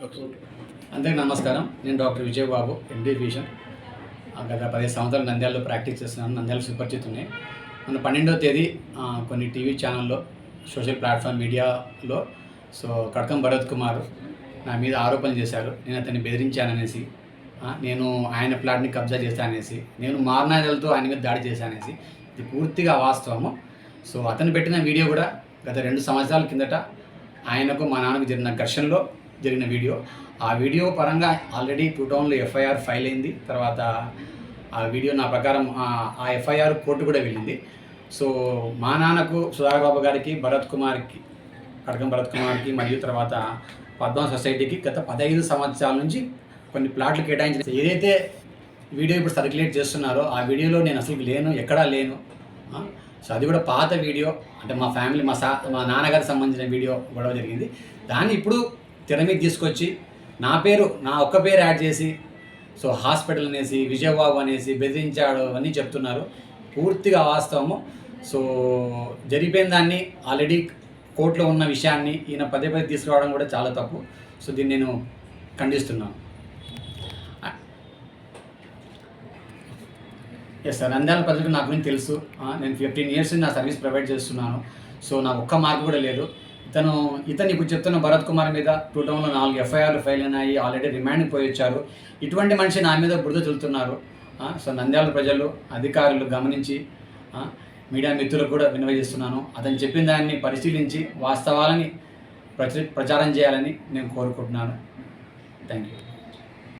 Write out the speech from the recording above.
అందరికీ నమస్కారం. నేను డాక్టర్ విజయబాబు, ఎండి ఫిజిషియన్. గత 15 సంవత్సరాలు నంద్యాలలో ప్రాక్టీస్ చేస్తున్నాను. నంద్యాల సుపరిచితున్నే. మొన్న 12వ తేదీ కొన్ని టీవీ ఛానల్లో, సోషల్ ప్లాట్ఫామ్ మీడియాలో కడకం భరత్ కుమార్ నా మీద ఆరోపణలు చేశారు. నేను అతన్ని బెదిరించాననేసి, నేను ఆయన ప్లాట్ని కబ్జా చేశాననేసి, నేను మారణాయుధాలతో ఆయన మీద దాడి చేశాననేసి. ఇది పూర్తిగా అవాస్తవము. అతను పెట్టిన వీడియో కూడా గత 2 సంవత్సరాల కిందట ఆయనకు మా నాన్నకు జరిగిన ఘర్షణలో జరిగిన వీడియో. ఆ వీడియో పరంగా ఆల్రెడీ 2 టౌన్లో ఎఫ్ఐఆర్ ఫైల్ అయింది. తర్వాత ఆ వీడియో నా ప్రకారం ఆ ఎఫ్ఐఆర్ కోర్టు కూడా వెళ్ళింది. మా నాన్నకు, సుధాకర్ బాబు గారికి, కడకం భరత్ కుమార్కి మరియు తర్వాత పద్మ సొసైటీకి గత 15 సంవత్సరాల నుంచి కొన్ని ప్లాట్లు కేటాయించిన. ఏదైతే వీడియో ఇప్పుడు సర్క్యులేట్ చేస్తున్నారో ఆ వీడియోలో నేను అసలు లేను, ఎక్కడా లేను. అది కూడా పాత వీడియో, అంటే మా ఫ్యామిలీ, మా నాన్నగారికి సంబంధించిన వీడియో గొడవ జరిగింది. దాన్ని ఇప్పుడు తెర మీద తీసుకొచ్చి నా ఒక్క పేరు యాడ్ చేసి హాస్పిటల్ అనేసి, విజయబాబు అనేసి బెదిరించాడు అవన్నీ చెప్తున్నారు. పూర్తిగా వాస్తవము. జరిగిపోయిన దాన్ని, ఆల్రెడీ కోర్టులో ఉన్న విషయాన్ని ఈయన పదే తీసుకురావడం కూడా చాలా తప్పు. దీన్ని నేను ఖండిస్తున్నాను. ఎస్ సార్, నంద్యాల ప్రజలకు నా గురించి తెలుసు. నేను 15 years నా సర్వీస్ ప్రొవైడ్ చేస్తున్నాను. నాకు ఒక్క మార్క్ కూడా లేదు. ఇతను ఇప్పుడు చెప్తున్న భరత్ కుమార్ మీద 2 టౌన్లో 4 ఎఫ్ఐఆర్లు ఫైల్ అయినాయి. ఆల్రెడీ రిమాండ్కి పోయి వచ్చారు. ఇటువంటి మనిషి నా మీద బురద చల్లుతున్నారు. నంద్యాల ప్రజలు, అధికారులు గమనించి, మీడియా మిత్రులకు కూడా విన్నవిస్తున్నాను. అతను చెప్పిన దాన్ని పరిశీలించి వాస్తవాలని ప్రచారం చేయాలని నేను కోరుకుంటున్నాను. Thank you.